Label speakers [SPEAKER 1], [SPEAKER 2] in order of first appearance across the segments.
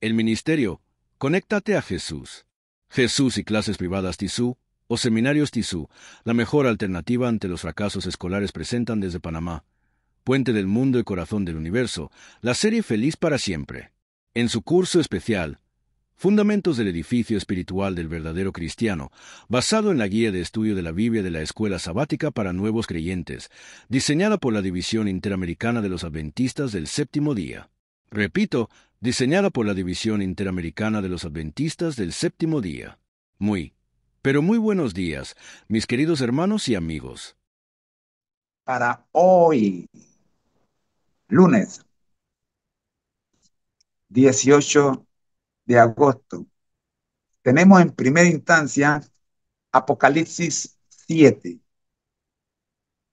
[SPEAKER 1] El ministerio. Conéctate a Jesús. Jesús y clases privadas TISU o seminarios TISU, la mejor alternativa ante los fracasos escolares, presentan desde Panamá, Puente del Mundo y Corazón del Universo, la serie Feliz para Siempre. En su curso especial, Fundamentos del Edificio Espiritual del Verdadero Cristiano, basado en la guía de estudio de la Biblia de la Escuela Sabática para Nuevos Creyentes, diseñada por la División Interamericana de los Adventistas del Séptimo Día. Repito, diseñada por la División Interamericana de los Adventistas del Séptimo Día. Pero muy buenos días, mis queridos hermanos y amigos.
[SPEAKER 2] Para hoy, lunes 18 de agosto, tenemos en primera instancia Apocalipsis 7.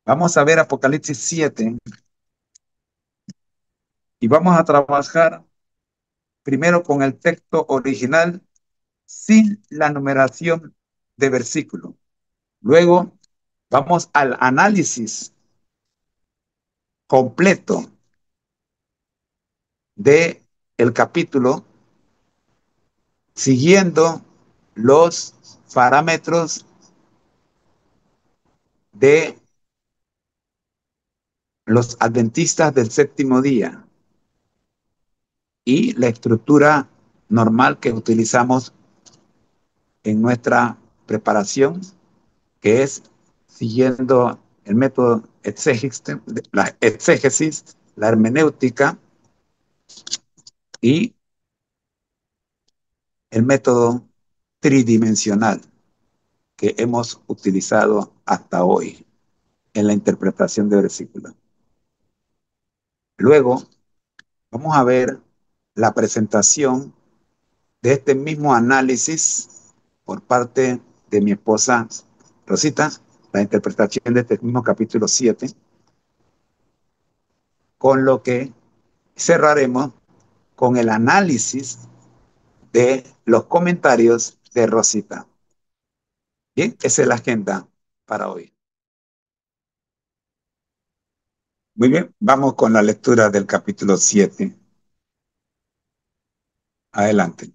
[SPEAKER 2] Vamos a ver Apocalipsis 7 y vamos a trabajar primero con el texto original sin la numeración de versículo. Luego vamos al análisis completo de el capítulo siguiendo los parámetros de los adventistas del séptimo día y la estructura normal que utilizamos en nuestra preparación, que es siguiendo el método la exégesis, la hermenéutica y el método tridimensional que hemos utilizado hasta hoy en la interpretación de versículos. Luego vamos a ver la presentación de este mismo análisis por parte de mi esposa Rosita, la interpretación de este mismo capítulo 7, con lo que cerraremos con el análisis de los comentarios de Rosita. Bien, esa es la agenda para hoy. Muy bien, vamos con la lectura del capítulo 7. Adelante.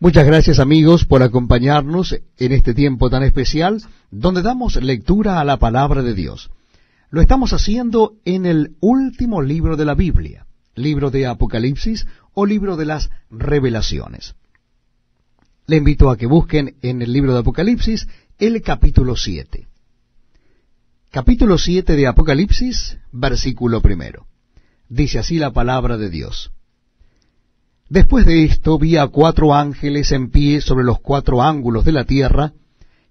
[SPEAKER 3] Muchas gracias, amigos, por acompañarnos en este tiempo tan especial donde damos lectura a la palabra de Dios. Lo estamos haciendo en el último libro de la Biblia, libro de Apocalipsis o libro de las Revelaciones. Le invito a que busquen en el libro de Apocalipsis el capítulo 7. Capítulo 7 de Apocalipsis, versículo 1. Dice así la palabra de Dios. Después de esto vi a 4 ángeles en pie sobre los 4 ángulos de la tierra,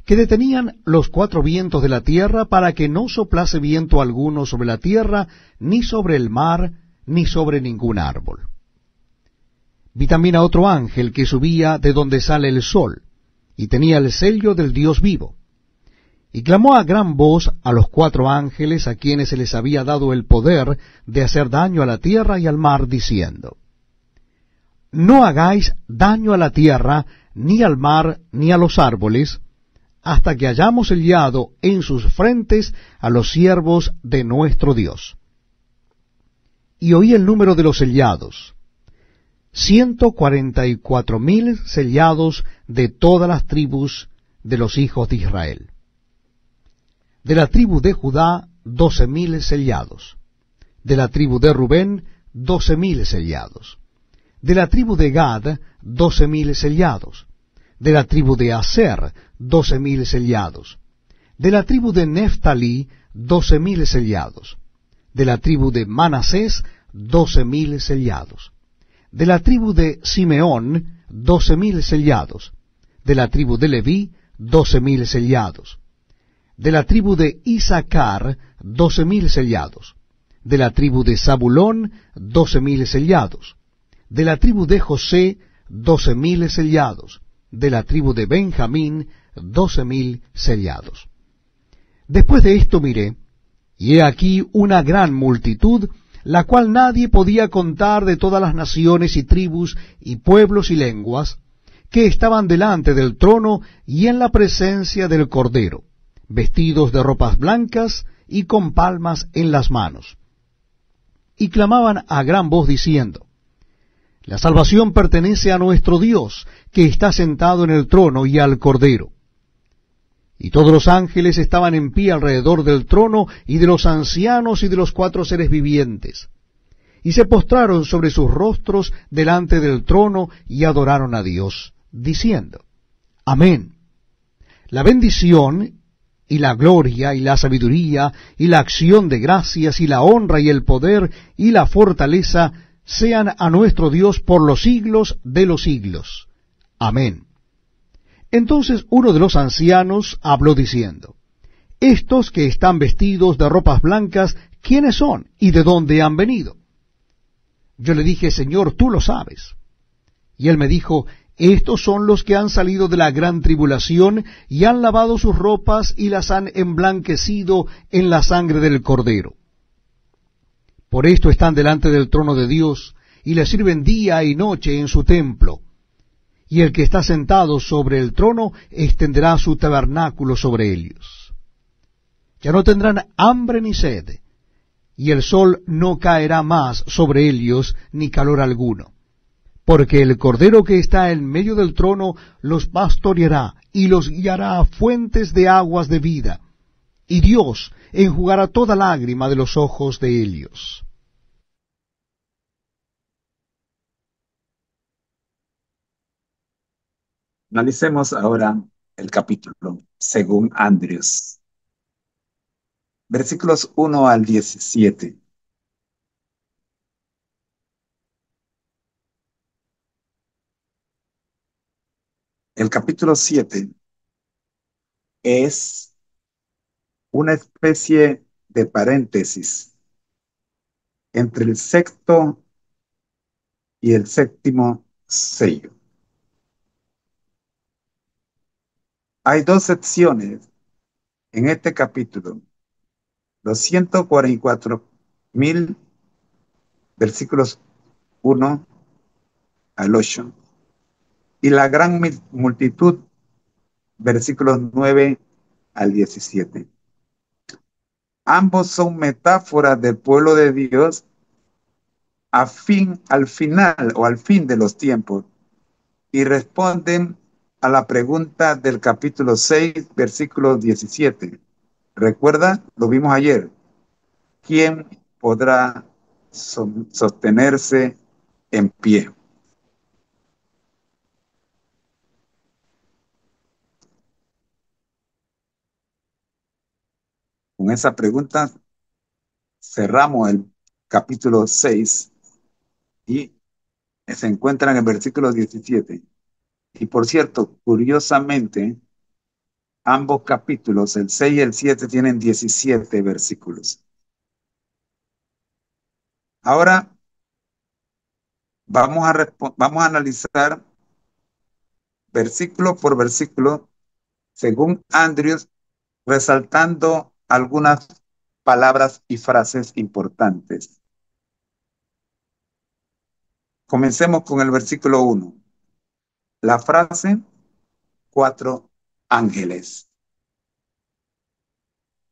[SPEAKER 3] que detenían los 4 vientos de la tierra para que no soplase viento alguno sobre la tierra, ni sobre el mar, ni sobre ningún árbol. Vi también a otro ángel que subía de donde sale el sol, y tenía el sello del Dios vivo. Y clamó a gran voz a los 4 ángeles a quienes se les había dado el poder de hacer daño a la tierra y al mar, diciendo: No hagáis daño a la tierra, ni al mar, ni a los árboles, hasta que hayamos sellado en sus frentes a los siervos de nuestro Dios. Y oí el número de los sellados: 144,000 sellados de todas las tribus de los hijos de Israel. De la tribu de Judá, 12,000 sellados. De la tribu de Rubén, 12,000 sellados. De la tribu de Gad, 12,000 sellados. De la tribu de Aser, 12,000 sellados. De la tribu de Neftalí, 12,000 sellados. De la tribu de Manasés, 12,000 sellados. De la tribu de Simeón, 12,000 sellados. De la tribu de Leví, 12,000 sellados. De la tribu de Isaacar, 12,000 sellados. De la tribu de Zabulón, 12,000 sellados. De la tribu de José, 12,000 sellados. De la tribu de Benjamín, 12,000 sellados. Después de esto miré, y he aquí una gran multitud, la cual nadie podía contar, de todas las naciones y tribus y pueblos y lenguas, que estaban delante del trono y en la presencia del Cordero, vestidos de ropas blancas y con palmas en las manos. Y clamaban a gran voz diciendo: La salvación pertenece a nuestro Dios, que está sentado en el trono, y al Cordero. Y todos los ángeles estaban en pie alrededor del trono, y de los ancianos y de los 4 seres vivientes. Y se postraron sobre sus rostros delante del trono, y adoraron a Dios, diciendo: Amén. La bendición, y la gloria, y la sabiduría, y la acción de gracias, y la honra, y el poder, y la fortaleza, sean a nuestro Dios por los siglos de los siglos. Amén. Entonces uno de los ancianos habló diciendo: Estos que están vestidos de ropas blancas, ¿quiénes son y de dónde han venido? Yo le dije: Señor, tú lo sabes. Y él me dijo: Estos son los que han salido de la gran tribulación, y han lavado sus ropas y las han emblanquecido en la sangre del Cordero. Por esto están delante del trono de Dios, y le sirven día y noche en su templo. Y el que está sentado sobre el trono extenderá su tabernáculo sobre ellos. Ya no tendrán hambre ni sed, y el sol no caerá más sobre ellos, ni calor alguno. Porque el Cordero que está en medio del trono los pastoreará, y los guiará a fuentes de aguas de vida, y Dios enjugará toda lágrima de los ojos de ellos.
[SPEAKER 2] Analicemos ahora el capítulo, según Andrews. Versículos 1 al 17. El capítulo 7 es una especie de paréntesis entre el sexto y el séptimo sello. Hay 2 secciones en este capítulo: los 144.000 versículos 1 al 8 y la gran multitud versículos 9 al 17. Ambos son metáforas del pueblo de Dios al final o al fin de los tiempos, y responden a la pregunta del capítulo 6, versículo 17. ¿Recuerda? Lo vimos ayer. ¿Quién podrá sostenerse en pie? Con esa pregunta cerramos el capítulo 6 y se encuentra en el versículo 17. Y por cierto, curiosamente, ambos capítulos, el 6 y el 7, tienen 17 versículos. Ahora vamos a analizar versículo por versículo, según Andrews, resaltando algunas palabras y frases importantes. Comencemos con el versículo 1. La frase 4 ángeles.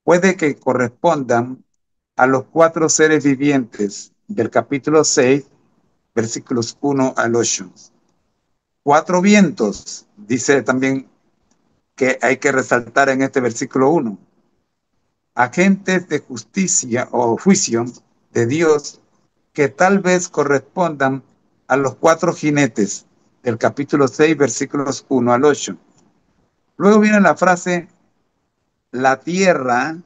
[SPEAKER 2] Puede que correspondan a los 4 seres vivientes del capítulo 6, versículos 1 al 8. 4 vientos, dice también que hay que resaltar en este versículo 1. Agentes de justicia o juicio de Dios que tal vez correspondan a los 4 jinetes del capítulo 6, versículos 1 al 8. Luego viene la frase, la tierra,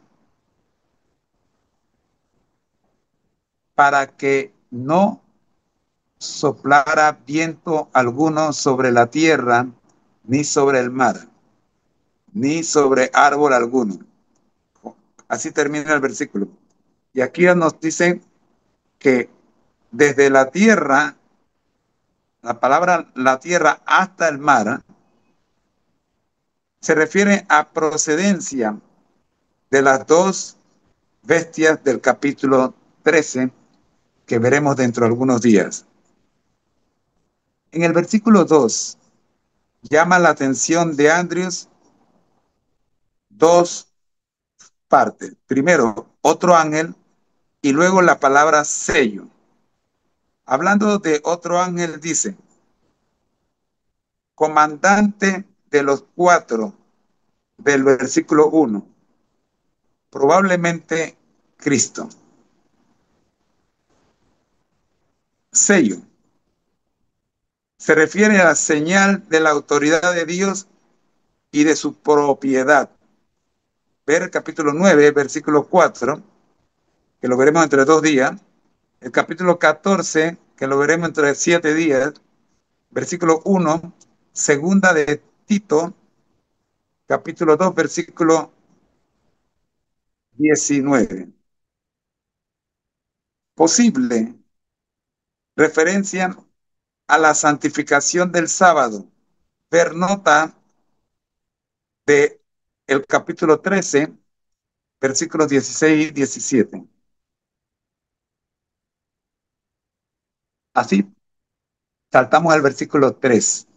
[SPEAKER 2] para que no soplara viento alguno sobre la tierra, ni sobre el mar, ni sobre árbol alguno. Así termina el versículo. Y aquí nos dicen que desde la tierra, la palabra la tierra hasta el mar, se refiere a procedencia de las 2 bestias del capítulo 13 que veremos dentro de algunos días. En el versículo 2 llama la atención de Andrews 2 partes. Primero, otro ángel, y luego la palabra sello. Hablando de otro ángel, dice, comandante de los cuatro del versículo 1, probablemente Cristo. Sello. Se refiere a la señal de la autoridad de Dios y de su propiedad. Ver el capítulo 9, versículo 4, que lo veremos entre 2 días. El capítulo 14, que lo veremos entre 7 días. Versículo 1, segunda de Tito, capítulo 2, versículo 19. Posible referencia a la santificación del sábado. Ver nota de el capítulo 13, versículos 16 y 17. Así, saltamos al versículo 3.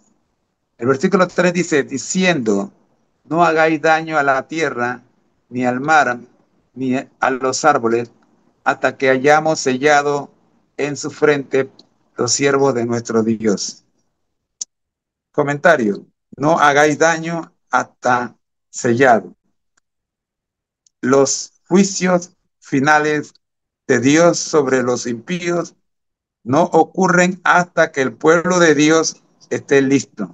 [SPEAKER 2] El versículo 3 dice, diciendo, no hagáis daño a la tierra, ni al mar, ni a los árboles, hasta que hayamos sellado en su frente los siervos de nuestro Dios. Comentario, no hagáis daño hasta sellado. Los juicios finales de Dios sobre los impíos no ocurren hasta que el pueblo de Dios esté listo.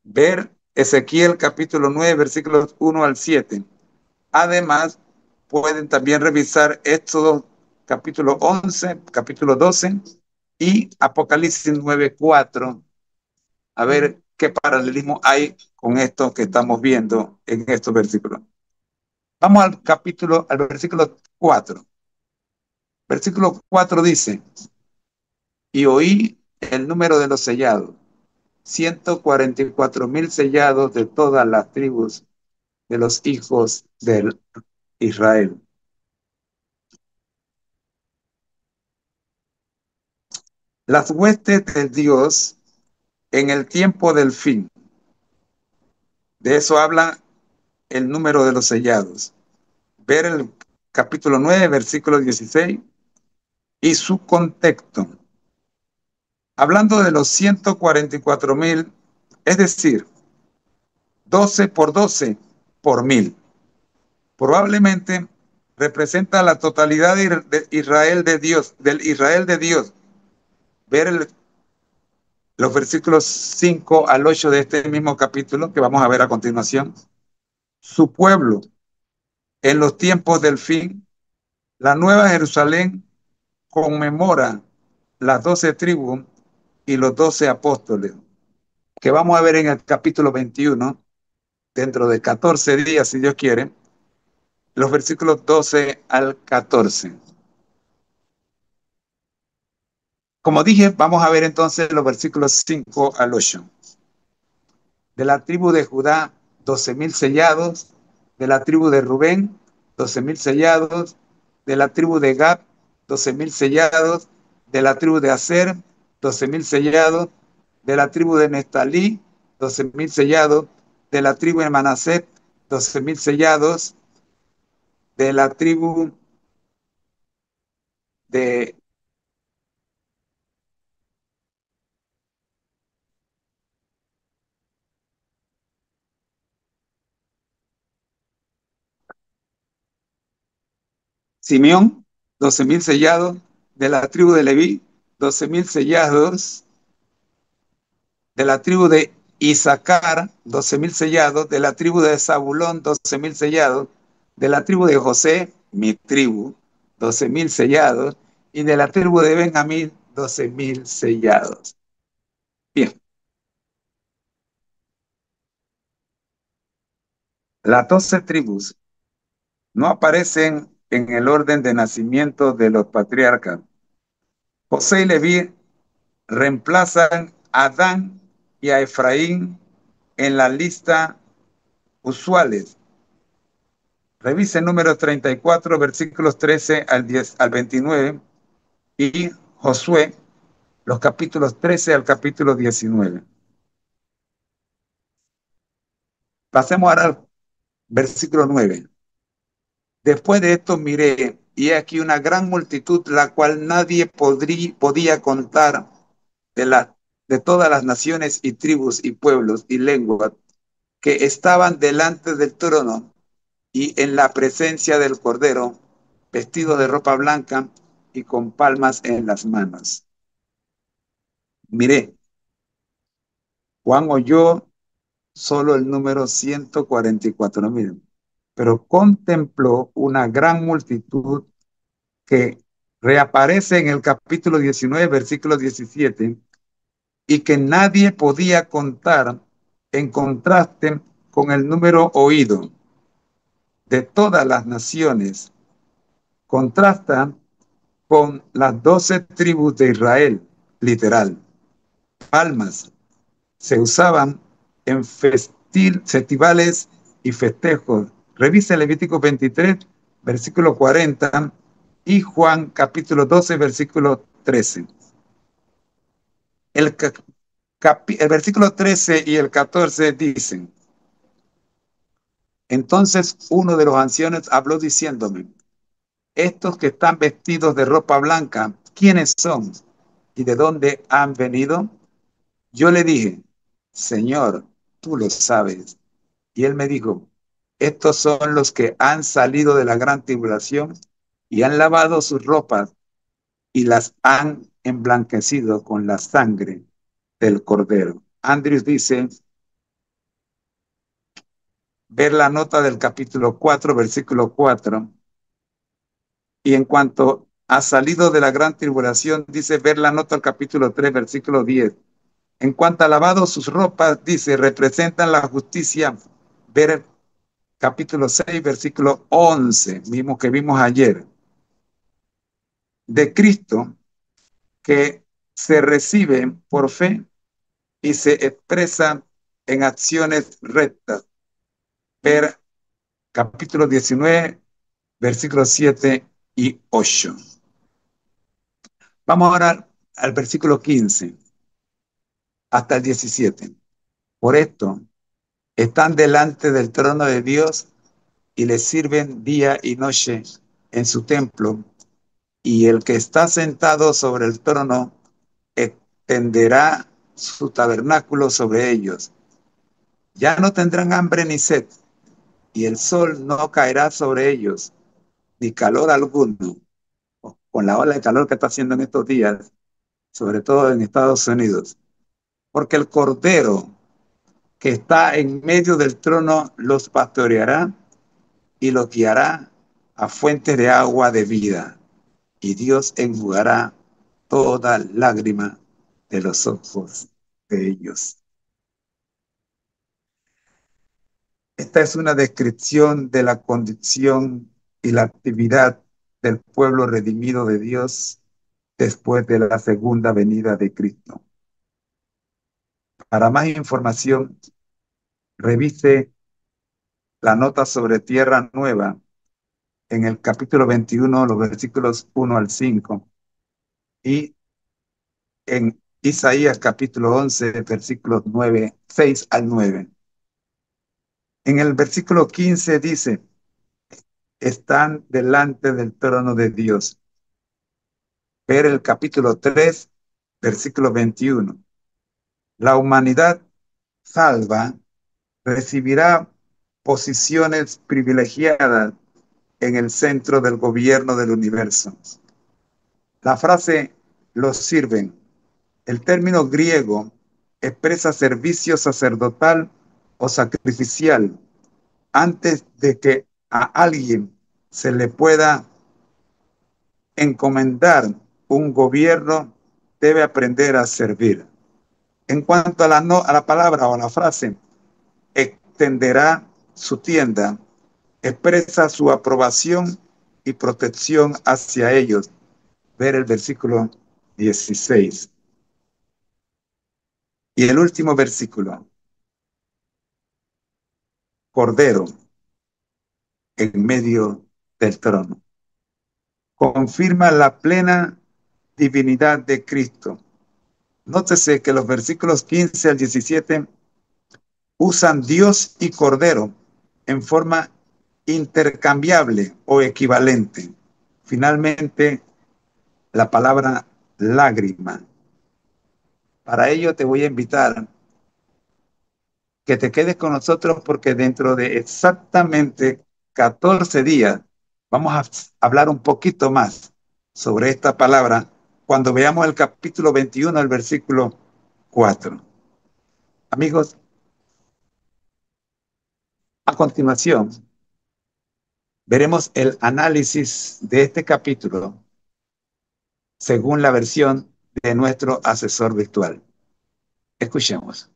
[SPEAKER 2] Ver Ezequiel capítulo 9, versículos 1 al 7. Además, pueden también revisar Éxodo capítulo 11, capítulo 12 y Apocalipsis 9, 4, a ver qué paralelismo hay con esto que estamos viendo en estos versículos. Vamos al versículo 4. Versículo 4 dice, y oí el número de los sellados, 144,000 sellados de todas las tribus de los hijos de Israel. Las huestes de Dios en el tiempo del fin. De eso habla el número de los sellados. Ver el capítulo 9, versículo 16 y su contexto. Hablando de los 144,000, es decir, 12 por 12 por 1,000. Probablemente representa la totalidad de Israel de Dios, del Israel de Dios. Ver los versículos 5 al 8 de este mismo capítulo que vamos a ver a continuación. Su pueblo en los tiempos del fin, la Nueva Jerusalén conmemora las 12 tribus y los 12 apóstoles, que vamos a ver en el capítulo 21, dentro de 14 días, si Dios quiere, los versículos 12 al 14. Como dije, vamos a ver entonces los versículos 5 al 8. De la tribu de Judá, 12,000 sellados. De la tribu de Rubén, 12,000 sellados. De la tribu de Gad, 12,000 sellados. De la tribu de Aser, 12,000 sellados. De la tribu de Neftalí, 12,000 sellados. De la tribu de Manaset, 12,000 sellados. De la tribu de Simeón, 12,000 sellados. De la tribu de Leví, 12,000 sellados. De la tribu de Isaacar, 12,000 sellados. De la tribu de Zabulón, 12,000 sellados. De la tribu de José, mi tribu, 12,000 sellados. Y de la tribu de Benjamín, 12,000 sellados. Bien, las 12 tribus no aparecen en el orden de nacimiento de los patriarcas. José y Leví reemplazan a Adán y a Efraín en la lista usuales. Revise número 34, versículos 13 al 29 y Josué, los capítulos 13 al capítulo 19. Pasemos ahora al versículo 9. Después de esto miré y aquí una gran multitud, la cual nadie podía contar, de todas las naciones y tribus y pueblos y lenguas que estaban delante del trono y en la presencia del Cordero, vestidos de ropa blanca y con palmas en las manos. Miré, Juan oyó solo el número 144,000, pero contempló una gran multitud que reaparece en el capítulo 19, versículo 17, y que nadie podía contar, en contraste con el número oído de todas las naciones. Contrasta con las 12 tribus de Israel, literal. Palmas se usaban en festivales y festejos. Revisa Levítico 23, versículo 40 y Juan capítulo 12, versículo 13. El, el versículo 13 y el 14 dicen: entonces uno de los ancianos habló diciéndome, estos que están vestidos de ropa blanca, ¿quiénes son? ¿Y de dónde han venido? Yo le dije, Señor, tú lo sabes. Y él me dijo, estos son los que han salido de la gran tribulación y han lavado sus ropas y las han emblanquecido con la sangre del Cordero. Andrews dice, ver la nota del capítulo 4, versículo 4. Y en cuanto ha salido de la gran tribulación, dice, ver la nota del capítulo 3, versículo 10. En cuanto a lavado sus ropas, dice, representan la justicia. Ver el capítulo 6, versículo 11, mismo que vimos ayer. De Cristo, que se recibe por fe y se expresa en acciones rectas. Ver capítulo 19, versículos 7 y 8. Vamos ahora al versículo 15 hasta el 17. Por esto, están delante del trono de Dios y le sirven día y noche en su templo, y el que está sentado sobre el trono extenderá su tabernáculo sobre ellos. Ya no tendrán hambre ni sed, y el sol no caerá sobre ellos, ni calor alguno. Con la ola de calor que está haciendo en estos días, sobre todo en Estados Unidos, porque el Cordero que está en medio del trono los pastoreará y los guiará a fuentes de agua de vida, y Dios enjugará toda lágrima de los ojos de ellos. Esta es una descripción de la condición y la actividad del pueblo redimido de Dios después de la segunda venida de Cristo. Para más información, revise la nota sobre Tierra Nueva en el capítulo 21, los versículos 1 al 5, y en Isaías capítulo 11, versículos 9, 6 al 9. En el versículo 15 dice, están delante del trono de Dios. Ver el capítulo 3, versículo 21. La humanidad salva recibirá posiciones privilegiadas en el centro del gobierno del universo. La frase los sirven, el término griego expresa servicio sacerdotal o sacrificial antes de que a alguien se le pueda encomendar un gobierno, debe aprender a servir. En cuanto a la palabra o a la frase, extenderá su tienda, expresa su aprobación y protección hacia ellos. Ver el versículo 16. Y el último versículo, Cordero en medio del trono. Confirma la plena divinidad de Cristo. Nótese que los versículos 15 al 17 usan Dios y Cordero en forma intercambiable o equivalente. finalmente la palabra lágrima. Para ello te voy a invitar que te quedes con nosotros porque dentro de exactamente 14 días vamos a hablar un poquito más sobre esta palabra cuando veamos el capítulo 21, el versículo 4. Amigos, a continuación veremos el análisis de este capítulo según la versión de nuestro asesor virtual. Escuchemos.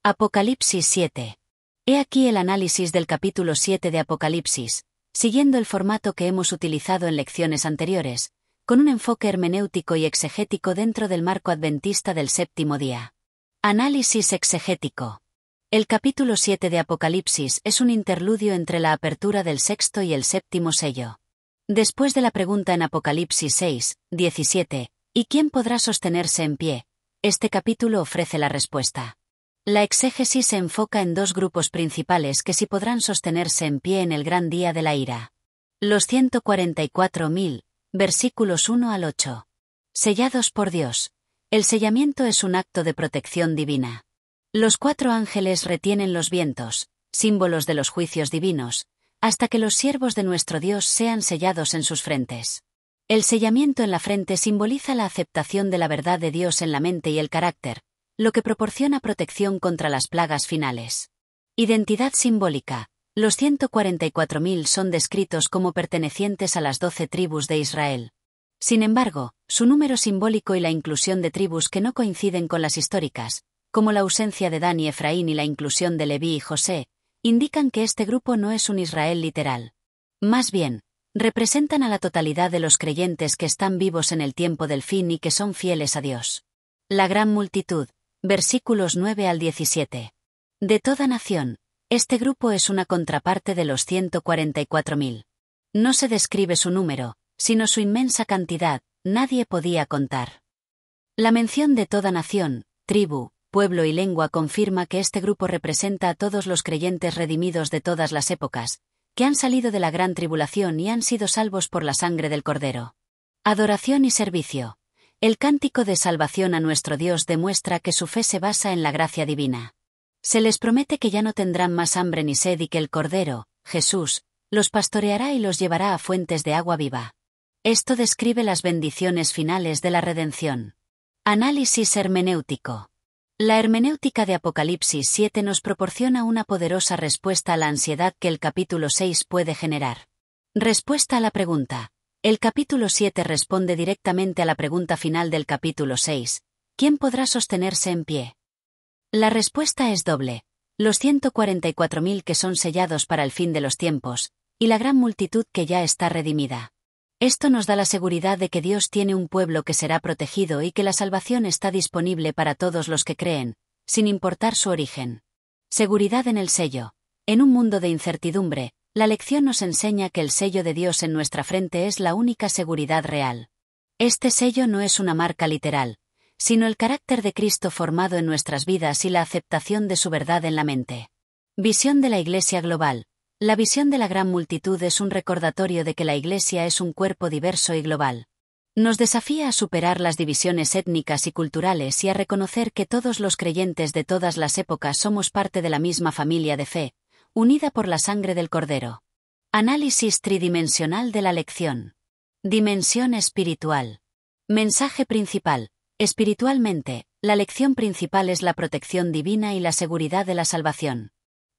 [SPEAKER 4] Apocalipsis 7. He aquí el análisis del capítulo 7 de Apocalipsis, siguiendo el formato que hemos utilizado en lecciones anteriores, con un enfoque hermenéutico y exegético dentro del marco adventista del séptimo día. Análisis exegético. El capítulo 7 de Apocalipsis es un interludio entre la apertura del sexto y el séptimo sello. Después de la pregunta en Apocalipsis 6, 17, ¿y quién podrá sostenerse en pie?, este capítulo ofrece la respuesta. La exégesis se enfoca en dos grupos principales que sí podrán sostenerse en pie en el gran día de la ira. Los 144.000, versículos 1 al 8. Sellados por Dios. El sellamiento es un acto de protección divina. Los 4 ángeles retienen los vientos, símbolos de los juicios divinos, hasta que los siervos de nuestro Dios sean sellados en sus frentes. El sellamiento en la frente simboliza la aceptación de la verdad de Dios en la mente y el carácter, lo que proporciona protección contra las plagas finales. Identidad simbólica. Los 144.000 son descritos como pertenecientes a las 12 tribus de Israel. Sin embargo, su número simbólico y la inclusión de tribus que no coinciden con las históricas, como la ausencia de Dan y Efraín y la inclusión de Leví y José, indican que este grupo no es un Israel literal. Más bien, representan a la totalidad de los creyentes que están vivos en el tiempo del fin y que son fieles a Dios. La gran multitud, versículos 9 al 17. De toda nación, este grupo es una contraparte de los 144.000. No se describe su número, sino su inmensa cantidad, nadie podía contar. La mención de toda nación, tribu, pueblo y lengua confirma que este grupo representa a todos los creyentes redimidos de todas las épocas, que han salido de la gran tribulación y han sido salvos por la sangre del Cordero. Adoración y servicio. El cántico de salvación a nuestro Dios demuestra que su fe se basa en la gracia divina. Se les promete que ya no tendrán más hambre ni sed y que el Cordero, Jesús, los pastoreará y los llevará a fuentes de agua viva. Esto describe las bendiciones finales de la redención. Análisis hermenéutico. La hermenéutica de Apocalipsis 7 nos proporciona una poderosa respuesta a la ansiedad que el capítulo 6 puede generar. Respuesta a la pregunta. El capítulo 7 responde directamente a la pregunta final del capítulo 6. ¿Quién podrá sostenerse en pie? La respuesta es doble. Los 144.000 que son sellados para el fin de los tiempos, y la gran multitud que ya está redimida. Esto nos da la seguridad de que Dios tiene un pueblo que será protegido y que la salvación está disponible para todos los que creen, sin importar su origen. Seguridad en el sello. En un mundo de incertidumbre, la lección nos enseña que el sello de Dios en nuestra frente es la única seguridad real. Este sello no es una marca literal, sino el carácter de Cristo formado en nuestras vidas y la aceptación de su verdad en la mente. Visión de la Iglesia global. La visión de la gran multitud es un recordatorio de que la Iglesia es un cuerpo diverso y global. Nos desafía a superar las divisiones étnicas y culturales y a reconocer que todos los creyentes de todas las épocas somos parte de la misma familia de fe, unida por la sangre del Cordero. Análisis tridimensional de la lección. Dimensión espiritual. Mensaje principal. Espiritualmente, la lección principal es la protección divina y la seguridad de la salvación.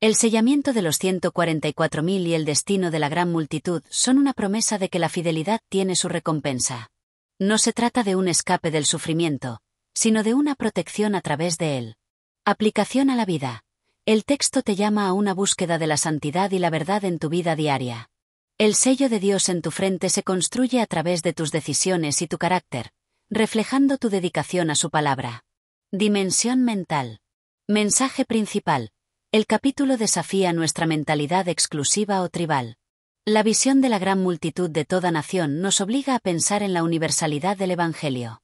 [SPEAKER 4] El sellamiento de los 144.000 y el destino de la gran multitud son una promesa de que la fidelidad tiene su recompensa. No se trata de un escape del sufrimiento, sino de una protección a través de él. Aplicación a la vida. El texto te llama a una búsqueda de la santidad y la verdad en tu vida diaria. El sello de Dios en tu frente se construye a través de tus decisiones y tu carácter, reflejando tu dedicación a su palabra. Dimensión mental. Mensaje principal. El capítulo desafía nuestra mentalidad exclusiva o tribal. La visión de la gran multitud de toda nación nos obliga a pensar en la universalidad del Evangelio.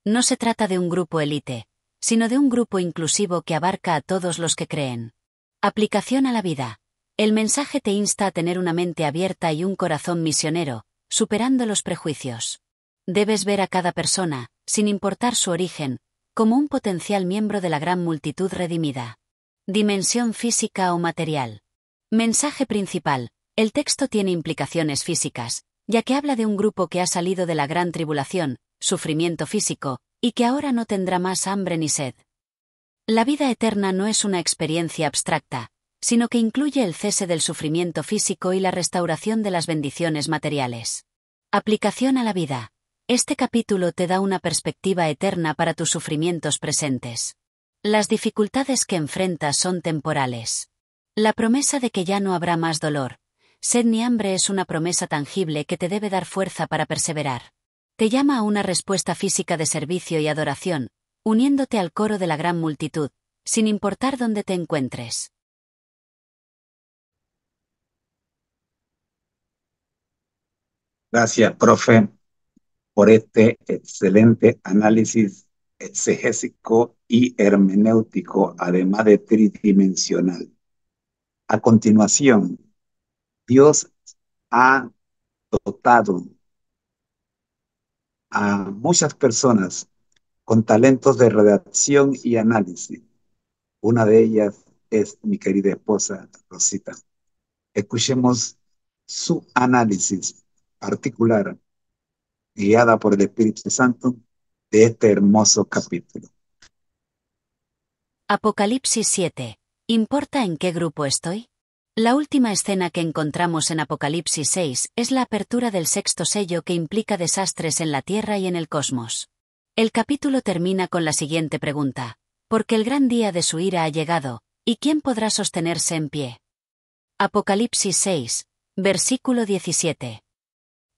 [SPEAKER 4] No se trata de un grupo élite, sino de un grupo inclusivo que abarca a todos los que creen. Aplicación a la vida. El mensaje te insta a tener una mente abierta y un corazón misionero, superando los prejuicios. Debes ver a cada persona, sin importar su origen, como un potencial miembro de la gran multitud redimida. Dimensión física o material. Mensaje principal. El texto tiene implicaciones físicas, ya que habla de un grupo que ha salido de la gran tribulación, sufrimiento físico, y que ahora no tendrá más hambre ni sed. La vida eterna no es una experiencia abstracta, sino que incluye el cese del sufrimiento físico y la restauración de las bendiciones materiales. Aplicación a la vida. Este capítulo te da una perspectiva eterna para tus sufrimientos presentes. Las dificultades que enfrentas son temporales. La promesa de que ya no habrá más dolor, sed ni hambre es una promesa tangible que te debe dar fuerza para perseverar. Te llama a una respuesta física de servicio y adoración, uniéndote al coro de la gran multitud, sin importar dónde te encuentres.
[SPEAKER 2] Gracias, profe, por este excelente análisis exegésico y hermenéutico, además de tridimensional. A continuación, Dios ha dotado a muchas personas con talentos de redacción y análisis. Una de ellas es mi querida esposa, Rosita. Escuchemos su análisis particular, guiada por el Espíritu Santo, de este hermoso capítulo.
[SPEAKER 4] Apocalipsis 7. ¿Importa en qué grupo estoy? La última escena que encontramos en Apocalipsis 6 es la apertura del sexto sello que implica desastres en la tierra y en el cosmos. El capítulo termina con la siguiente pregunta: porque el gran día de su ira ha llegado, ¿y quién podrá sostenerse en pie? Apocalipsis 6, versículo 17.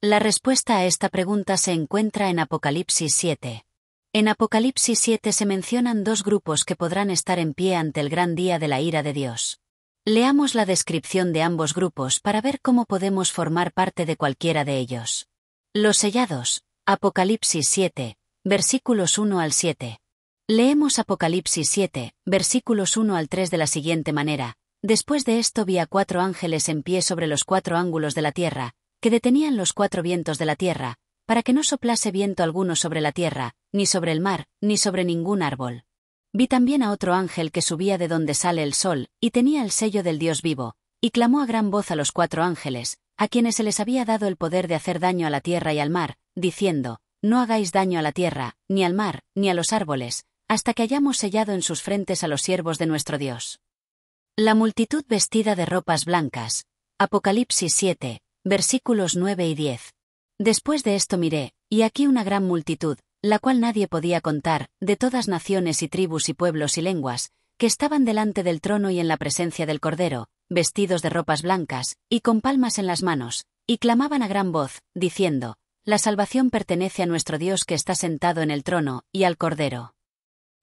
[SPEAKER 4] La respuesta a esta pregunta se encuentra en Apocalipsis 7. En Apocalipsis 7 se mencionan dos grupos que podrán estar en pie ante el gran día de la ira de Dios. Leamos la descripción de ambos grupos para ver cómo podemos formar parte de cualquiera de ellos. Los sellados, Apocalipsis 7, versículos 1 al 7. Leemos Apocalipsis 7, versículos 1 al 3 de la siguiente manera: después de esto vi a 4 ángeles en pie sobre los 4 ángulos de la tierra, que detenían los 4 vientos de la tierra, para que no soplase viento alguno sobre la tierra, ni sobre el mar, ni sobre ningún árbol. Vi también a otro ángel que subía de donde sale el sol, y tenía el sello del Dios vivo, y clamó a gran voz a los 4 ángeles, a quienes se les había dado el poder de hacer daño a la tierra y al mar, diciendo: no hagáis daño a la tierra, ni al mar, ni a los árboles, hasta que hayamos sellado en sus frentes a los siervos de nuestro Dios. La multitud vestida de ropas blancas. Apocalipsis 7, versículos 9 y 10. Después de esto miré, y aquí una gran multitud, la cual nadie podía contar, de todas naciones y tribus y pueblos y lenguas, que estaban delante del trono y en la presencia del Cordero, vestidos de ropas blancas, y con palmas en las manos, y clamaban a gran voz, diciendo: la salvación pertenece a nuestro Dios que está sentado en el trono, y al Cordero.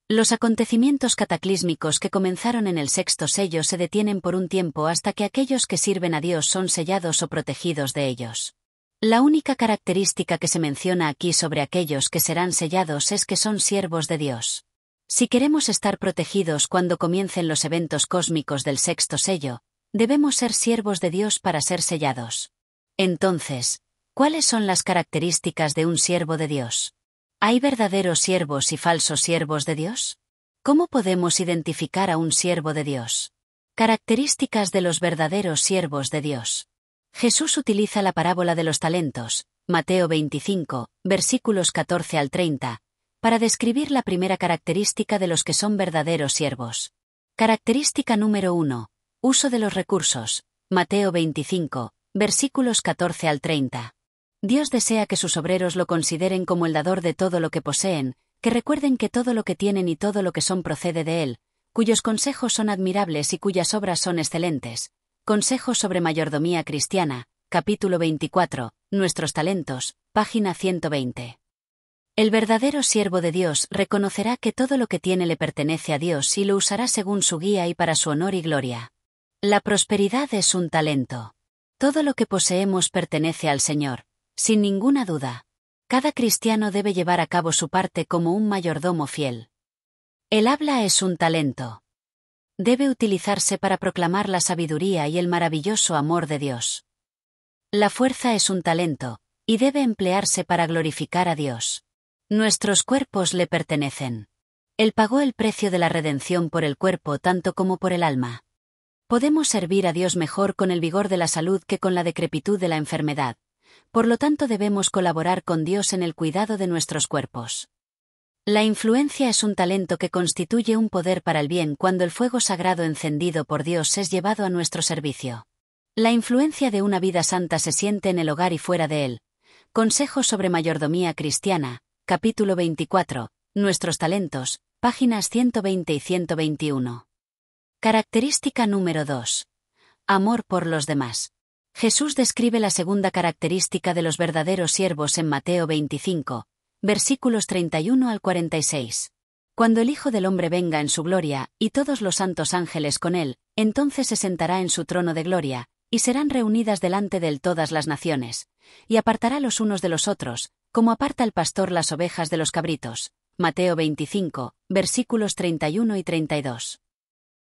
[SPEAKER 4] Los acontecimientos cataclísmicos que comenzaron en el sexto sello se detienen por un tiempo hasta que aquellos que sirven a Dios son sellados o protegidos de ellos. La única característica que se menciona aquí sobre aquellos que serán sellados es que son siervos de Dios. Si queremos estar protegidos cuando comiencen los eventos cósmicos del sexto sello, debemos ser siervos de Dios para ser sellados. Entonces, ¿cuáles son las características de un siervo de Dios? ¿Hay verdaderos siervos y falsos siervos de Dios? ¿Cómo podemos identificar a un siervo de Dios? Características de los verdaderos siervos de Dios. Jesús utiliza la parábola de los talentos, Mateo 25, versículos 14 al 30, para describir la primera característica de los que son verdaderos siervos. Característica número 1. Uso de los recursos, Mateo 25, versículos 14 al 30. Dios desea que sus obreros lo consideren como el dador de todo lo que poseen, que recuerden que todo lo que tienen y todo lo que son procede de Él, cuyos consejos son admirables y cuyas obras son excelentes. Consejos sobre mayordomía cristiana, capítulo 24, Nuestros talentos, página 120. El verdadero siervo de Dios reconocerá que todo lo que tiene le pertenece a Dios y lo usará según su guía y para su honor y gloria. La prosperidad es un talento. Todo lo que poseemos pertenece al Señor, sin ninguna duda. Cada cristiano debe llevar a cabo su parte como un mayordomo fiel. El habla es un talento. Debe utilizarse para proclamar la sabiduría y el maravilloso amor de Dios. La fuerza es un talento, y debe emplearse para glorificar a Dios. Nuestros cuerpos le pertenecen. Él pagó el precio de la redención por el cuerpo tanto como por el alma. Podemos servir a Dios mejor con el vigor de la salud que con la decrepitud de la enfermedad. Por lo tanto debemos colaborar con Dios en el cuidado de nuestros cuerpos. La influencia es un talento que constituye un poder para el bien cuando el fuego sagrado encendido por Dios es llevado a nuestro servicio. La influencia de una vida santa se siente en el hogar y fuera de él. Consejos sobre mayordomía cristiana, capítulo 24, Nuestros talentos, páginas 120 y 121. Característica número 2. Amor por los demás. Jesús describe la segunda característica de los verdaderos siervos en Mateo 25, versículos 31 al 46. Cuando el Hijo del Hombre venga en su gloria, y todos los santos ángeles con él, entonces se sentará en su trono de gloria, y serán reunidas delante de él todas las naciones, y apartará los unos de los otros, como aparta el pastor las ovejas de los cabritos. Mateo 25, versículos 31 y 32.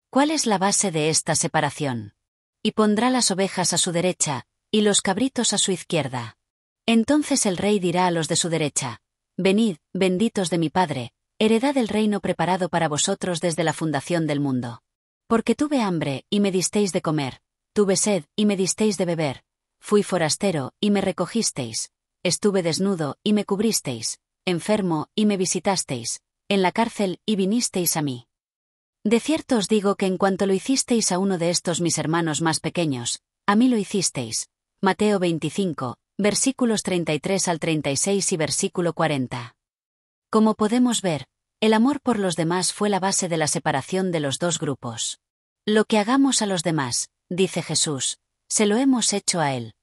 [SPEAKER 4] ¿Cuál es la base de esta separación? Y pondrá las ovejas a su derecha, y los cabritos a su izquierda. Entonces el rey dirá a los de su derecha: Venid, benditos de mi Padre, heredad el reino preparado para vosotros desde la fundación del mundo. Porque tuve hambre, y me disteis de comer, tuve sed, y me disteis de beber, fui forastero, y me recogisteis, estuve desnudo, y me cubristeis, enfermo, y me visitasteis, en la cárcel, y vinisteis a mí. De cierto os digo que en cuanto lo hicisteis a uno de estos mis hermanos más pequeños, a mí lo hicisteis. Mateo 25, versículos 33 al 36 y versículo 40. Como podemos ver, el amor por los demás fue la base de la separación de los dos grupos. Lo que hagamos a los demás, dice Jesús, se lo hemos hecho a él.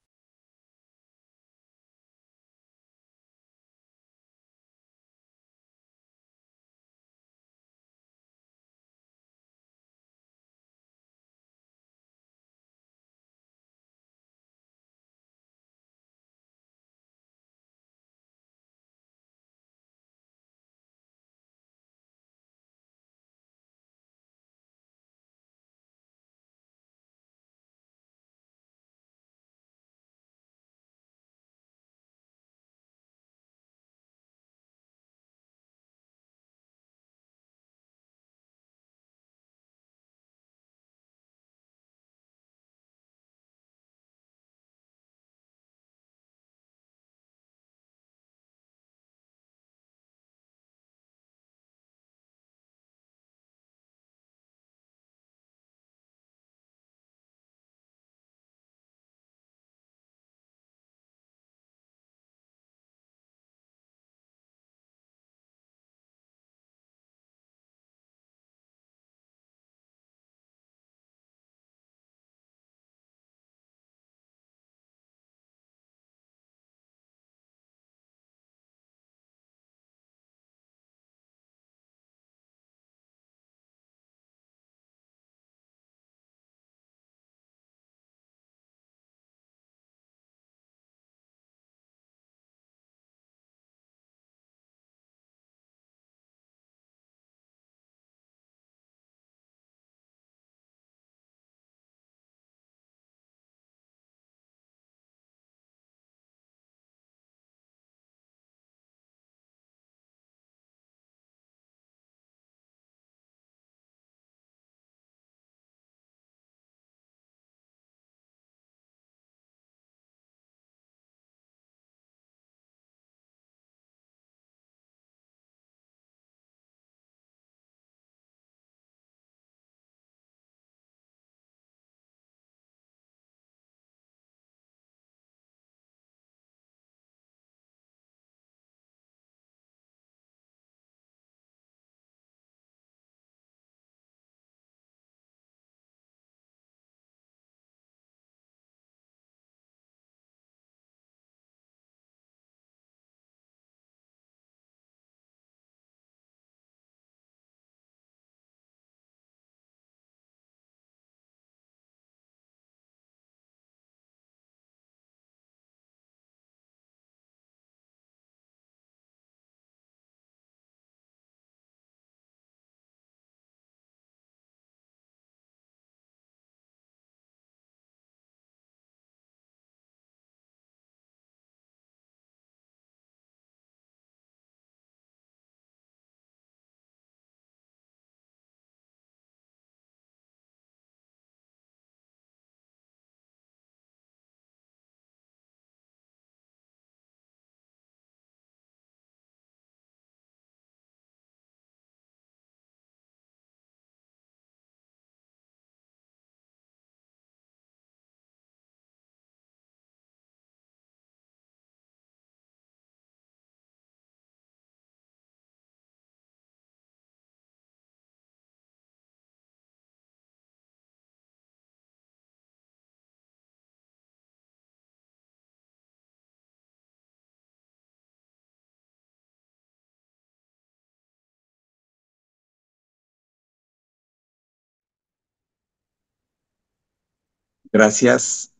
[SPEAKER 2] Gracias,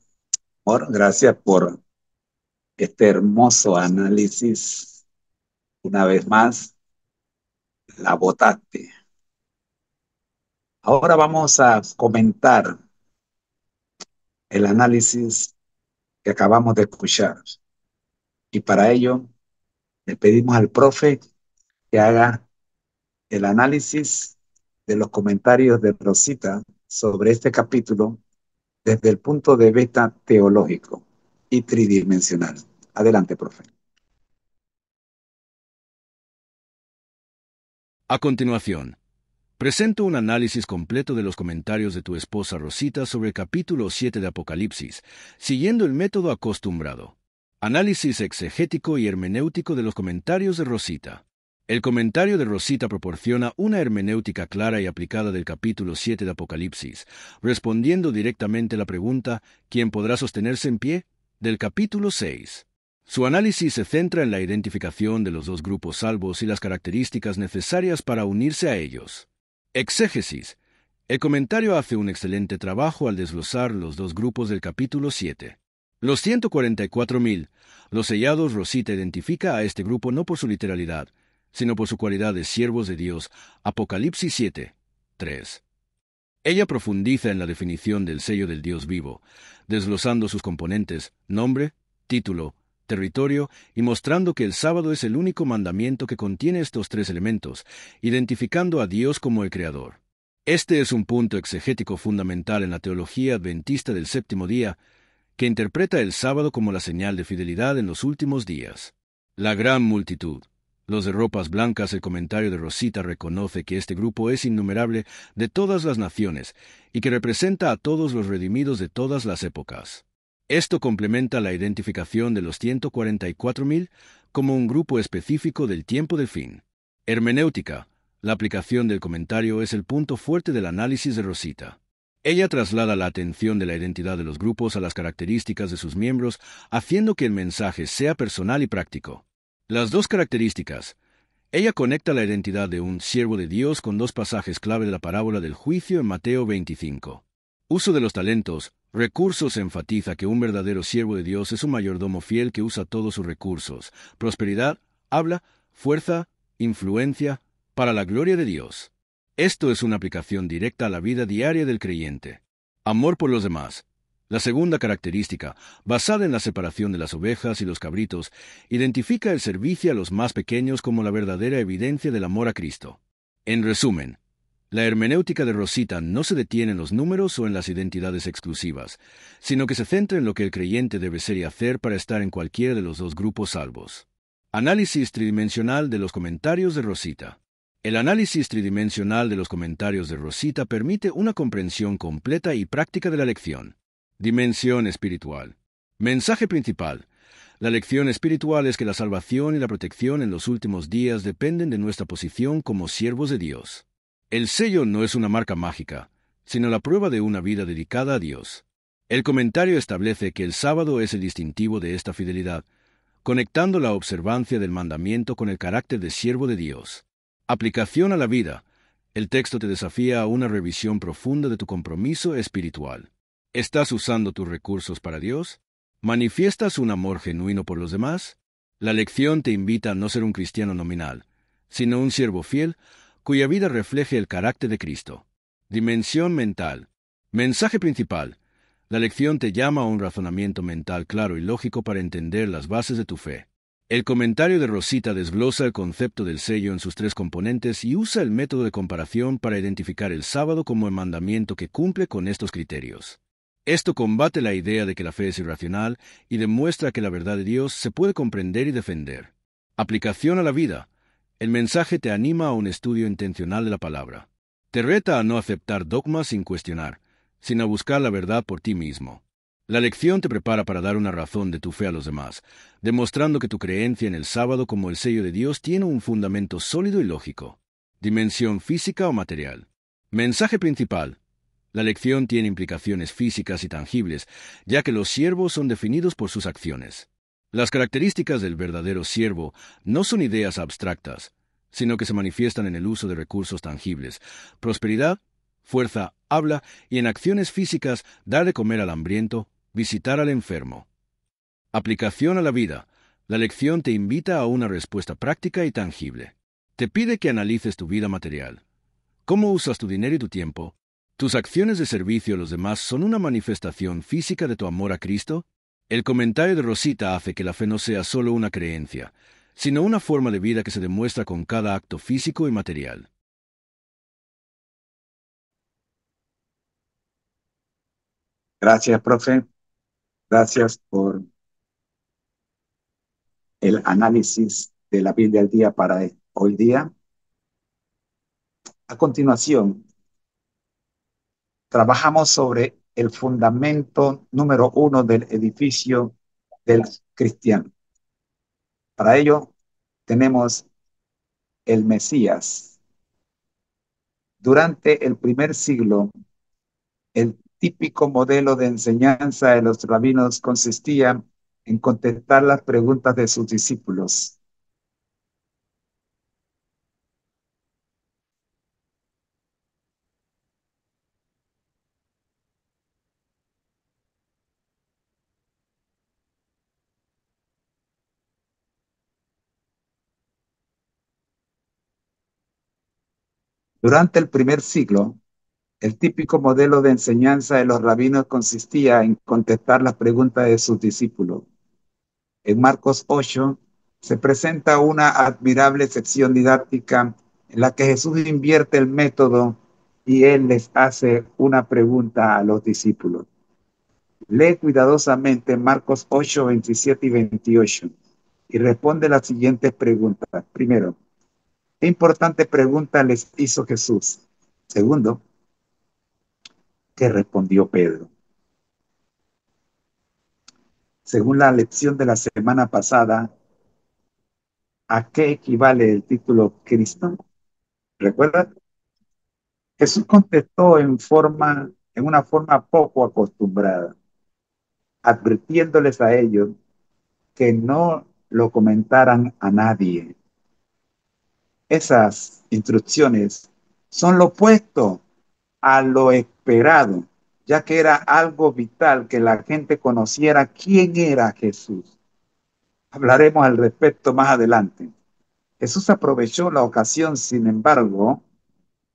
[SPEAKER 2] amor. Gracias por este hermoso análisis. Una vez más, la botaste. Ahora vamos a comentar el análisis que acabamos de escuchar. Y para ello, le pedimos al profe que haga el análisis de los comentarios de Rosita sobre este capítulo desde el punto de vista teológico y tridimensional. Adelante, profe.
[SPEAKER 1] A continuación, presento un análisis completo de los comentarios de tu esposa Rosita sobre el capítulo 7 de Apocalipsis, siguiendo el método acostumbrado. Análisis exegético y hermenéutico de los comentarios de Rosita. El comentario de Rosita proporciona una hermenéutica clara y aplicada del capítulo 7 de Apocalipsis, respondiendo directamente a la pregunta ¿quién podrá sostenerse en pie? Del capítulo 6. Su análisis se centra en la identificación de los dos grupos salvos y las características necesarias para unirse a ellos. Exégesis. El comentario hace un excelente trabajo al desglosar los dos grupos del capítulo 7. Los 144.000, los sellados. Rosita identifica a este grupo no por su literalidad, sino por su cualidad de siervos de Dios. Apocalipsis 7, 3. Ella profundiza en la definición del sello del Dios vivo, desglosando sus componentes, nombre, título, territorio, y mostrando que el sábado es el único mandamiento que contiene estos tres elementos, identificando a Dios como el Creador. Este es un punto exegético fundamental en la teología adventista del séptimo día, que interpreta el sábado como la señal de fidelidad en los últimos días. La gran multitud. Los de ropas blancas. El comentario de Rosita reconoce que este grupo es innumerable de todas las naciones y que representa a todos los redimidos de todas las épocas. Esto complementa la identificación de los 144.000 como un grupo específico del tiempo del fin. Hermenéutica. La aplicación del comentario es el punto fuerte del análisis de Rosita. Ella traslada la atención de la identidad de los grupos a las características de sus miembros, haciendo que el mensaje sea personal y práctico. Las dos características. Ella conecta la identidad de un siervo de Dios con dos pasajes clave de la parábola del juicio en Mateo 25. Uso de los talentos. Recursos. Enfatiza que un verdadero siervo de Dios es un mayordomo fiel que usa todos sus recursos. Prosperidad, habla, fuerza, influencia, para la gloria de Dios. Esto es una aplicación directa a la vida diaria del creyente. Amor por los demás. La segunda característica, basada en la separación de las ovejas y los cabritos, identifica el servicio a los más pequeños como la verdadera evidencia del amor a Cristo. En resumen, la hermenéutica de Rosita no se detiene en los números o en las identidades exclusivas, sino que se centra en lo que el creyente debe ser y hacer para estar en cualquiera de los dos grupos salvos. Análisis tridimensional de los comentarios de Rosita. El análisis tridimensional de los comentarios de Rosita permite una comprensión completa y práctica de la lección. Dimensión espiritual. Mensaje principal. La lección espiritual es que la salvación y la protección en los últimos días dependen de nuestra posición como siervos de Dios. El sello no es una marca mágica, sino la prueba de una vida dedicada a Dios. El comentario establece que el sábado es el distintivo de esta fidelidad, conectando la observancia del mandamiento con el carácter de siervo de Dios. Aplicación a la vida. El texto te desafía a una revisión profunda de tu compromiso espiritual. ¿Estás usando tus recursos para Dios? ¿Manifiestas un amor genuino por los demás? La lección te invita a no ser un cristiano nominal, sino un siervo fiel cuya vida refleje el carácter de Cristo. Dimensión mental. Mensaje principal. La lección te llama a un razonamiento mental claro y lógico para entender las bases de tu fe. El comentario de Rosita desglosa el concepto del sello en sus tres componentes y usa el método de comparación para identificar el sábado como el mandamiento que cumple con estos criterios. Esto combate la idea de que la fe es irracional y demuestra que la verdad de Dios se puede comprender y defender. Aplicación a la vida. El mensaje te anima a un estudio intencional de la palabra. Te reta a no aceptar dogmas sin cuestionar, sino a buscar la verdad por ti mismo. La lección te prepara para dar una razón de tu fe a los demás, demostrando que tu creencia en el sábado como el sello de Dios tiene un fundamento sólido y lógico. Dimensión física o material. Mensaje principal. La lección tiene implicaciones físicas y tangibles, ya que los siervos son definidos por sus acciones. Las características del verdadero siervo no son ideas abstractas, sino que se manifiestan en el uso de recursos tangibles, prosperidad, fuerza, habla y en acciones físicas dar de comer al hambriento, visitar al enfermo. Aplicación a la vida. La lección te invita a una respuesta práctica y tangible. Te pide que analices tu vida material. ¿Cómo usas tu dinero y tu tiempo? ¿Tus acciones de servicio a los demás son una manifestación física de tu amor a Cristo? El comentario de Rosita hace que la fe no sea solo una creencia, sino una forma de vida que se demuestra con cada acto físico y material.
[SPEAKER 2] Gracias, profe. Gracias por el análisis de la Biblia al día para hoy día. A continuación, trabajamos sobre el fundamento número 1 del edificio del cristiano. Para ello, tenemos el Mesías. Durante el primer siglo, el típico modelo de enseñanza de los rabinos consistía en contestar las preguntas de sus discípulos. Durante el primer siglo, el típico modelo de enseñanza de los rabinos consistía en contestar las preguntas de sus discípulos. En Marcos 8 se presenta una admirable sección didáctica en la que Jesús invierte el método y él les hace una pregunta a los discípulos. Lee cuidadosamente Marcos 8, 27 y 28 y responde las siguientes preguntas. Primero, ¿qué importante pregunta les hizo Jesús? Segundo, ¿qué respondió Pedro? Según la lección de la semana pasada, ¿a qué equivale el título Cristo? ¿Recuerdan? Jesús contestó en una forma poco acostumbrada, advirtiéndoles a ellos que no lo comentaran a nadie. Esas instrucciones son lo opuesto a lo esperado, ya que era algo vital que la gente conociera quién era Jesús. Hablaremos al respecto más adelante. Jesús aprovechó la ocasión, sin embargo,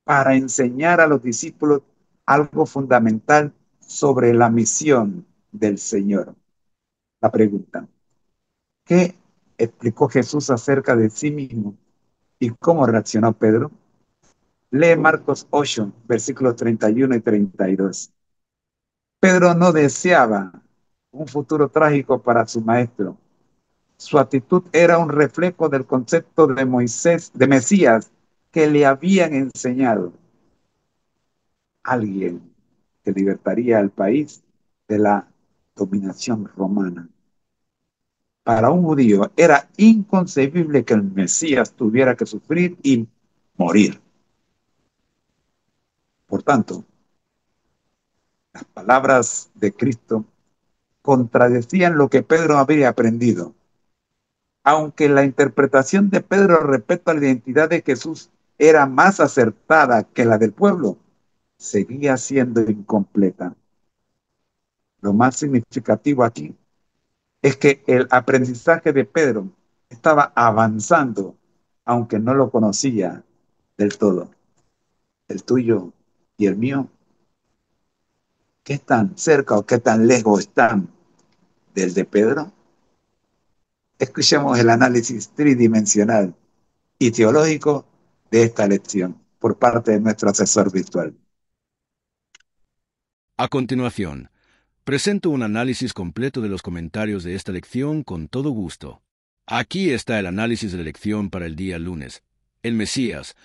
[SPEAKER 2] para enseñar a los discípulos algo fundamental sobre la misión del Señor. La pregunta, ¿qué explicó Jesús acerca de sí mismo y cómo reaccionó Pedro? Lee Marcos 8, versículos 31 y 32. Pedro no deseaba un futuro trágico para su maestro. Su actitud era un reflejo del concepto de Moisés, de Mesías, que le habían enseñado. Alguien que libertaría al país de la dominación romana. Para un judío era inconcebible que el Mesías tuviera que sufrir y morir. Por tanto, las palabras de Cristo contradecían lo que Pedro había aprendido. Aunque la interpretación de Pedro respecto a la identidad de Jesús era más acertada que la del pueblo, seguía siendo incompleta. Lo más significativo aquí es que el aprendizaje de Pedro estaba avanzando, aunque no lo conocía del todo. El tuyo y el mío, ¿qué tan cerca o qué tan lejos están del de Pedro? Escuchemos el análisis tridimensional y teológico de esta lección por parte de nuestro asesor virtual.
[SPEAKER 1] A continuación, presento un análisis completo de los comentarios de esta lección con todo gusto. Aquí está el análisis de la lección para el día lunes, el Mesías,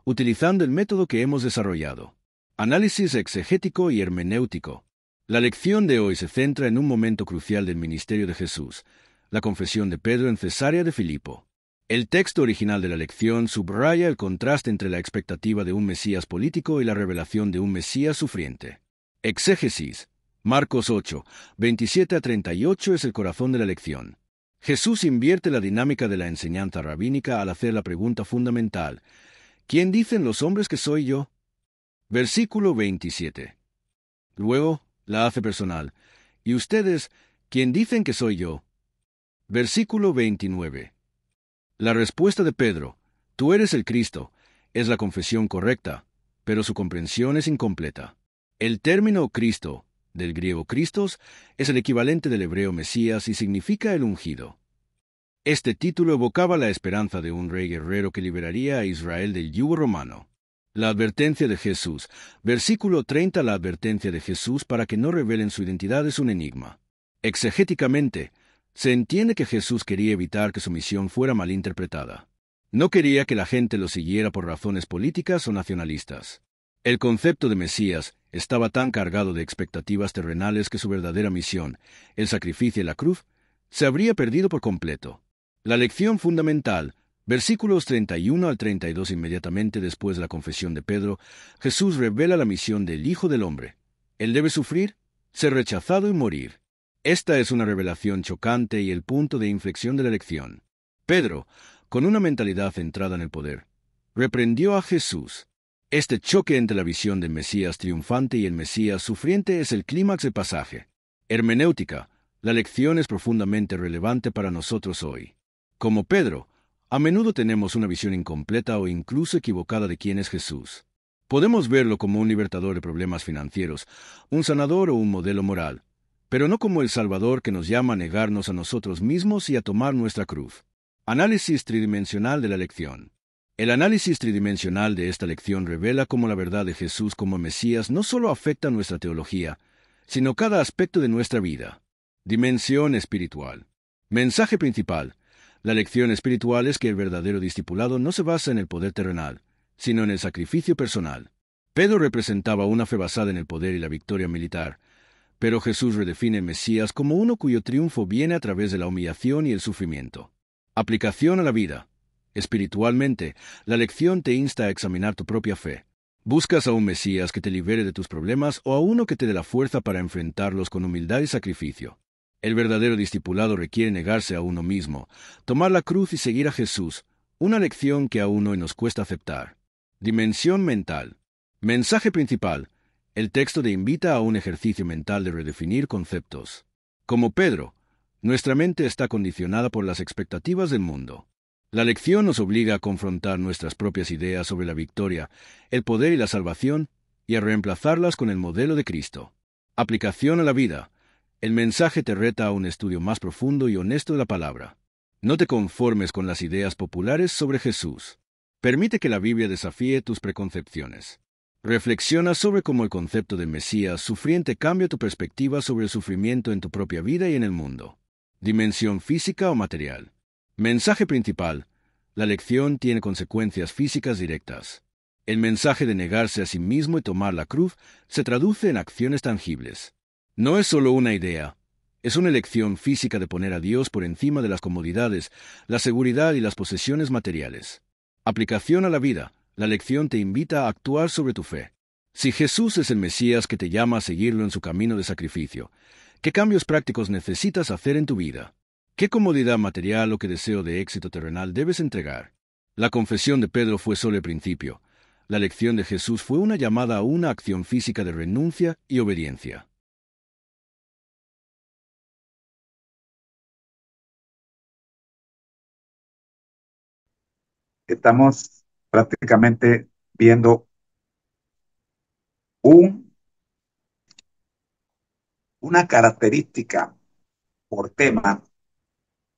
[SPEAKER 1] utilizando el método que hemos desarrollado. Análisis exegético y hermenéutico. La lección de hoy se centra en un momento crucial del ministerio de Jesús, la confesión de Pedro en Cesarea de Filipo. El texto original de la lección subraya el contraste entre la expectativa de un Mesías político y la revelación de un Mesías sufriente. Exégesis. Marcos 8, 27 a 38 es el corazón de la lección. Jesús invierte la dinámica de la enseñanza rabínica al hacer la pregunta fundamental: ¿quién dicen los hombres que soy yo? Versículo 27. Luego la hace personal. ¿Y ustedes, quién dicen que soy yo? Versículo 29. La respuesta de Pedro, tú eres el Cristo, es la confesión correcta, pero su comprensión es incompleta. El término Cristo, del griego Christos, es el equivalente del hebreo Mesías y significa el ungido. Este título evocaba la esperanza de un rey guerrero que liberaría a Israel del yugo romano. La advertencia de Jesús. Versículo 30. La advertencia de Jesús para que no revelen su identidad es un enigma. Exegéticamente, se entiende que Jesús quería evitar que su misión fuera malinterpretada. No quería que la gente lo siguiera por razones políticas o nacionalistas. El concepto de Mesías estaba tan cargado de expectativas terrenales que su verdadera misión, el sacrificio y la cruz, se habría perdido por completo. La lección fundamental, versículos 31 al 32 inmediatamente después de la confesión de Pedro, Jesús revela la misión del Hijo del Hombre. Él debe sufrir, ser rechazado y morir. Esta es una revelación chocante y el punto de inflexión de la lección. Pedro, con una mentalidad centrada en el poder, reprendió a Jesús. Este choque entre la visión del Mesías triunfante y el Mesías sufriente es el clímax del pasaje. Hermenéutica, la lección es profundamente relevante para nosotros hoy. Como Pedro, a menudo tenemos una visión incompleta o incluso equivocada de quién es Jesús. Podemos verlo como un libertador de problemas financieros, un sanador o un modelo moral, pero no como el Salvador que nos llama a negarnos a nosotros mismos y a tomar nuestra cruz. Análisis tridimensional de la lección. El análisis tridimensional de esta lección revela cómo la verdad de Jesús como Mesías no solo afecta nuestra teología, sino cada aspecto de nuestra vida. Dimensión espiritual. Mensaje principal. La lección espiritual es que el verdadero discipulado no se basa en el poder terrenal, sino en el sacrificio personal. Pedro representaba una fe basada en el poder y la victoria militar, pero Jesús redefine el Mesías como uno cuyo triunfo viene a través de la humillación y el sufrimiento. Aplicación a la vida. Espiritualmente, la lección te insta a examinar tu propia fe. ¿Buscas a un Mesías que te libere de tus problemas o a uno que te dé la fuerza para enfrentarlos con humildad y sacrificio? El verdadero discipulado requiere negarse a uno mismo, tomar la cruz y seguir a Jesús, una lección que aún hoy nos cuesta aceptar. Dimensión mental. Mensaje principal. El texto te invita a un ejercicio mental de redefinir conceptos. Como Pedro, nuestra mente está condicionada por las expectativas del mundo. La lección nos obliga a confrontar nuestras propias ideas sobre la victoria, el poder y la salvación, y a reemplazarlas con el modelo de Cristo. Aplicación a la vida. El mensaje te reta a un estudio más profundo y honesto de la palabra. No te conformes con las ideas populares sobre Jesús. Permite que la Biblia desafíe tus preconcepciones. Reflexiona sobre cómo el concepto de Mesías sufriente cambia tu perspectiva sobre el sufrimiento en tu propia vida y en el mundo. Dimensión física o material. Mensaje principal. La lección tiene consecuencias físicas directas. El mensaje de negarse a sí mismo y tomar la cruz se traduce en acciones tangibles. No es solo una idea, es una elección física de poner a Dios por encima de las comodidades, la seguridad y las posesiones materiales. Aplicación a la vida. La lección te invita a actuar sobre tu fe. Si Jesús es el Mesías que te llama a seguirlo en su camino de sacrificio, ¿qué cambios prácticos necesitas hacer en tu vida? ¿Qué comodidad material o qué deseo de éxito terrenal debes entregar? La confesión de Pedro fue solo el principio. La lección de Jesús fue una llamada a una acción física de renuncia y obediencia.
[SPEAKER 2] Estamos prácticamente viendo un, una característica por tema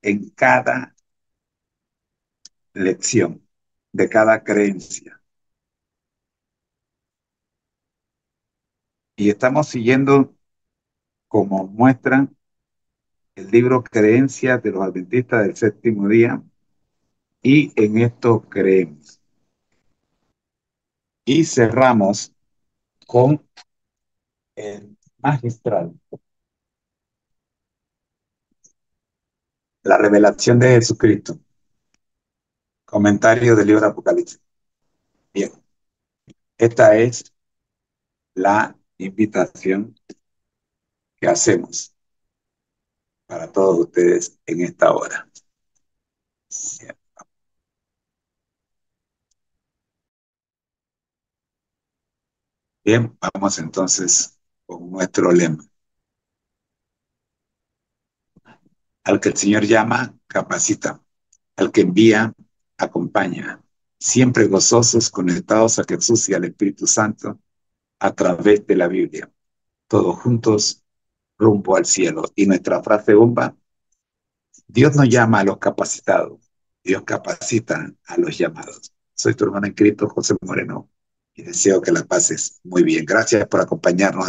[SPEAKER 2] en cada lección, de cada creencia. Y estamos siguiendo, como muestra el libro Creencias de los Adventistas del Séptimo Día, y en esto creemos. Y cerramos con el magistral, la revelación de Jesucristo. Comentario del libro Apocalipsis. Bien, esta es la invitación que hacemos para todos ustedes en esta hora. Bien, vamos entonces con nuestro lema. Al que el Señor llama, capacita. Al que envía, acompaña. Siempre gozosos, conectados a Jesús y al Espíritu Santo a través de la Biblia. Todos juntos, rumbo al cielo. Y nuestra frase bomba: Dios no llama a los capacitados, Dios capacita a los llamados. Soy tu hermano en Cristo, José Moreno, y deseo que la pases muy bien. Gracias por acompañarnos.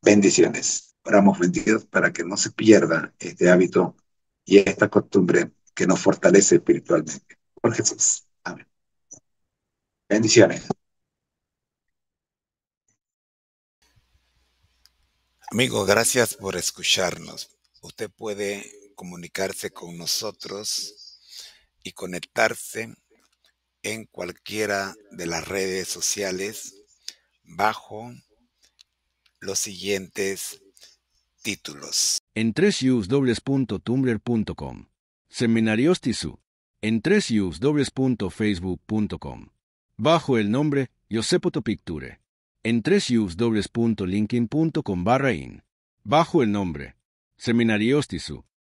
[SPEAKER 2] Bendiciones. Oramos bendecidos para que no se pierda este hábito y esta costumbre que nos fortalece espiritualmente. Por Jesús. Amén. Bendiciones.
[SPEAKER 5] Amigo, gracias por escucharnos. Usted puede comunicarse con nosotros y conectarse en cualquiera de las redes sociales bajo los siguientes títulos.
[SPEAKER 1] En 3us.tumblr.com. Seminarios TISU. En 3us.facebook.com. Bajo el nombre Yosepoto Picture. En 3us.linkin.com/in. Bajo el nombre Seminarios TISU.